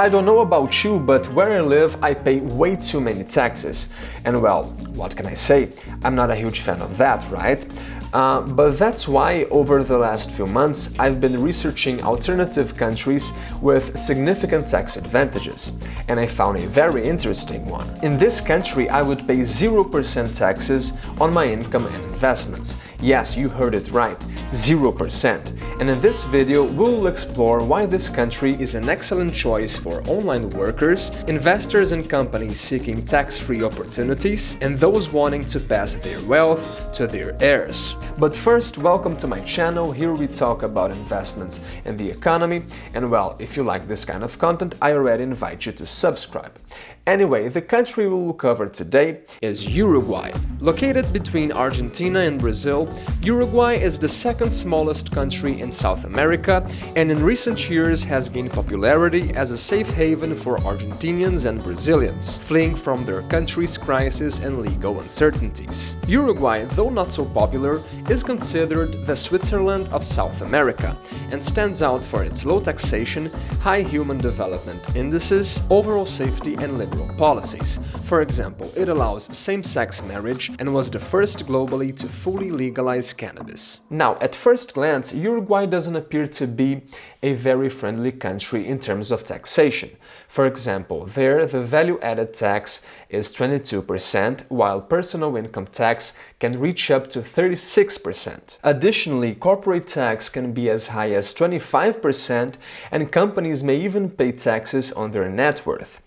I don't know about you, but where I live I pay way too many taxes. And well, what can I say? I'm not a huge fan of that, right? But that's why over the last few months I've been researching alternative countries with significant tax advantages, and I found a very interesting one. In this country I would pay 0% taxes on my income and investments. Yes, you heard it right, 0%. And in this video we'll explore why this country is an excellent choice for online workers, investors and companies seeking tax-free opportunities, and those wanting to pass their wealth to their heirs. But first, welcome to my channel. Here we talk about investments and the economy, and well, if you like this kind of content, I already invite you to subscribe. Anyway, the country we will cover today is Uruguay. Located between Argentina and Brazil, Uruguay is the second smallest country in South America and in recent years has gained popularity as a safe haven for Argentinians and Brazilians, fleeing from their country's crisis and legal uncertainties. Uruguay, though not so popular, is considered the Switzerland of South America and stands out for its low taxation, high human development indices, overall safety and liberal policies. For example, it allows same-sex marriage and was the first globally to fully legalize cannabis. Now, at first glance, Uruguay doesn't appear to be a very friendly country in terms of taxation. For example, there the value-added tax is 22%, while personal income tax can reach up to 36%. Additionally, corporate tax can be as high as 25%, and companies may even pay taxes on their net worth.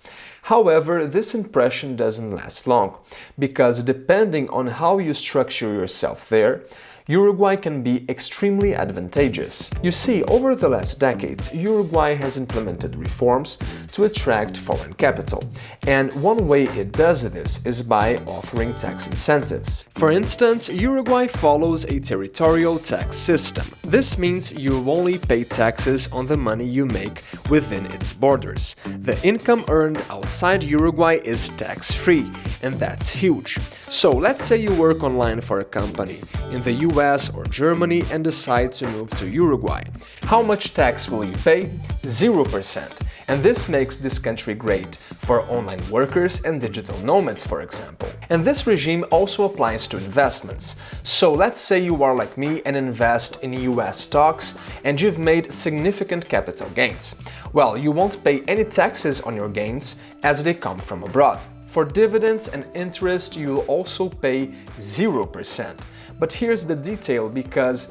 However, this impression doesn't last long, because depending on how you structure yourself there, Uruguay can be extremely advantageous. You see, over the last decades, Uruguay has implemented reforms to attract foreign capital, and one way it does this is by offering tax incentives. For instance, Uruguay follows a territorial tax system. This means you only pay taxes on the money you make within its borders. The income earned outside Uruguay is tax-free, and that's huge. So let's say you work online for a company in the US or Germany and decide to move to Uruguay. How much tax will you pay? 0%. And this makes this country great for online workers and digital nomads, for example. And this regime also applies to investments. So let's say you are like me and invest in US stocks and you've made significant capital gains. Well, you won't pay any taxes on your gains as they come from abroad. For dividends and interest, you'll also pay 0%. But here's the detail, because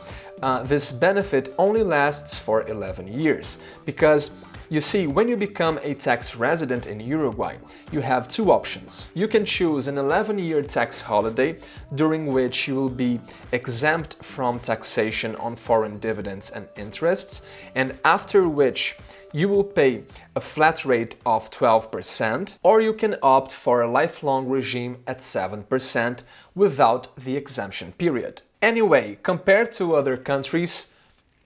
this benefit only lasts for 11 years. Because you see, when you become a tax resident in Uruguay, you have two options. You can choose an 11-year tax holiday during which you will be exempt from taxation on foreign dividends and interests, and after which you will pay a flat rate of 12%, or you can opt for a lifelong regime at 7% without the exemption period. Anyway, compared to other countries,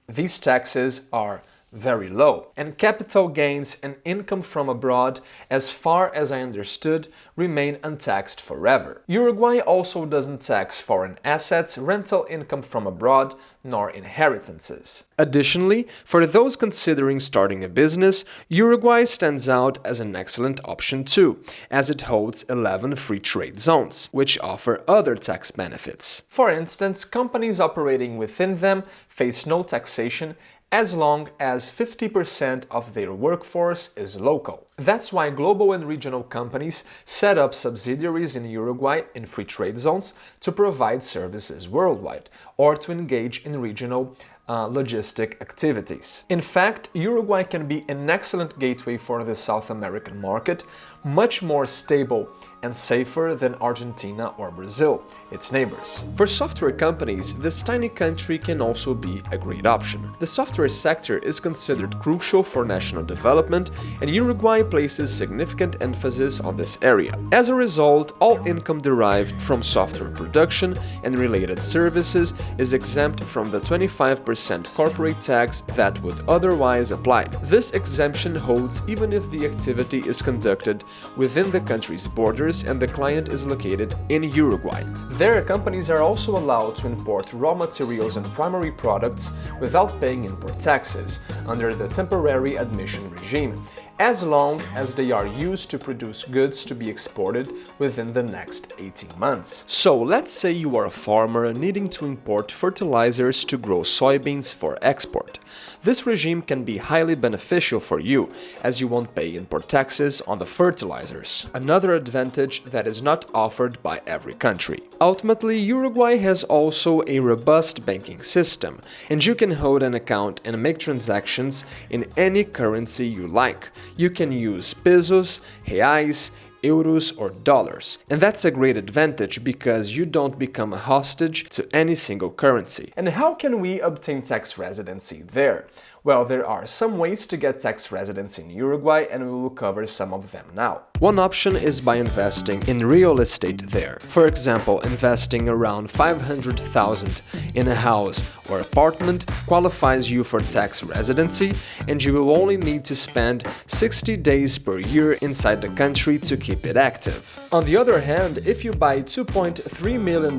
these taxes are very low, and capital gains and income from abroad, as far as I understood, remain untaxed forever. Uruguay also doesn't tax foreign assets, rental income from abroad, nor inheritances. Additionally, for those considering starting a business, Uruguay stands out as an excellent option too, as it holds 11 free trade zones, which offer other tax benefits. For instance, companies operating within them face no taxation as long as 50% of their workforce is local. That's why global and regional companies set up subsidiaries in Uruguay in free trade zones to provide services worldwide or to engage in regional logistic activities. In fact, Uruguay can be an excellent gateway for the South American market, much more stable and safer than Argentina or Brazil, its neighbors. For software companies, this tiny country can also be a great option. The software sector is considered crucial for national development, and Uruguay places significant emphasis on this area. As a result, all income derived from software production and related services is exempt from the 25% corporate tax that would otherwise apply. This exemption holds even if the activity is conducted within the country's borders and the client is located in Uruguay. There, companies are also allowed to import raw materials and primary products without paying import taxes under the temporary admission regime, as long as they are used to produce goods to be exported within the next 18 months. So let's say you are a farmer needing to import fertilizers to grow soybeans for export. This regime can be highly beneficial for you, as you won't pay import taxes on the fertilizers. Another advantage that is not offered by every country. Ultimately, Uruguay has also a robust banking system, and you can hold an account and make transactions in any currency you like. You can use pesos, reais, euros or dollars. And that's a great advantage because you don't become a hostage to any single currency. And how can we obtain tax residency there? Well, there are some ways to get tax residency in Uruguay, and we will cover some of them now. One option is by investing in real estate there. For example, investing around 500,000 in a house or apartment qualifies you for tax residency, and you will only need to spend 60 days per year inside the country to keep it active. On the other hand, if you buy $2.3 million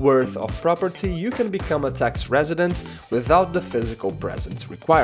worth of property, you can become a tax resident without the physical presence requirement.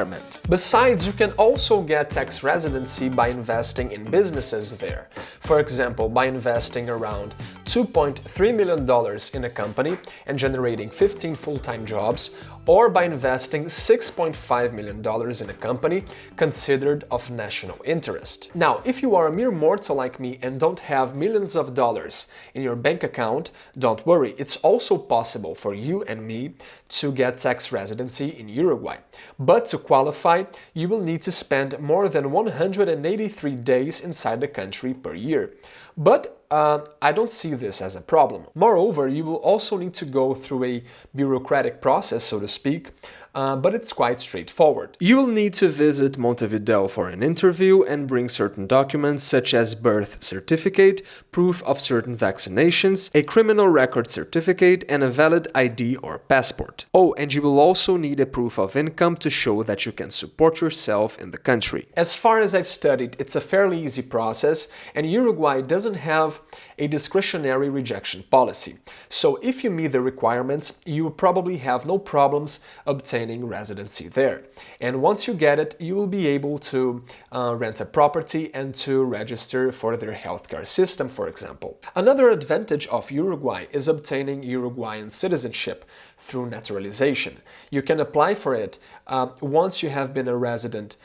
Besides, you can also get tax residency by investing in businesses there. For example, by investing around $2.3 million in a company and generating 15 full-time jobs, or by investing $6.5 million in a company considered of national interest. Now, if you are a mere mortal like me and don't have millions of dollars in your bank account, don't worry, it's also possible for you and me to get tax residency in Uruguay. But to qualify, you will need to spend more than 183 days inside the country per year. But I don't see this as a problem. Moreover, you will also need to go through a bureaucratic process, so to speak, but it's quite straightforward. You will need to visit Montevideo for an interview and bring certain documents such as birth certificate, proof of certain vaccinations, a criminal record certificate, and a valid ID or passport. Oh, and you will also need a proof of income to show that you can support yourself in the country. As far as I've studied, it's a fairly easy process, and Uruguay doesn't have a discretionary rejection policy. So if you meet the requirements, you will probably have no problems obtaining residency there. And once you get it, you will be able to rent a property and to register for their healthcare system, for example. Another advantage of Uruguay is obtaining Uruguayan citizenship through naturalization. You can apply for it once you have been a resident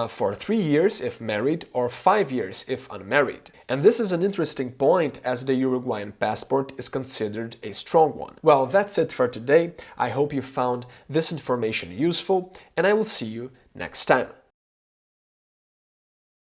for 3 years if married or 5 years if unmarried. And this is an interesting point as the Uruguayan passport is considered a strong one. Well, that's it for today. I hope you found this information useful, and I will see you next time.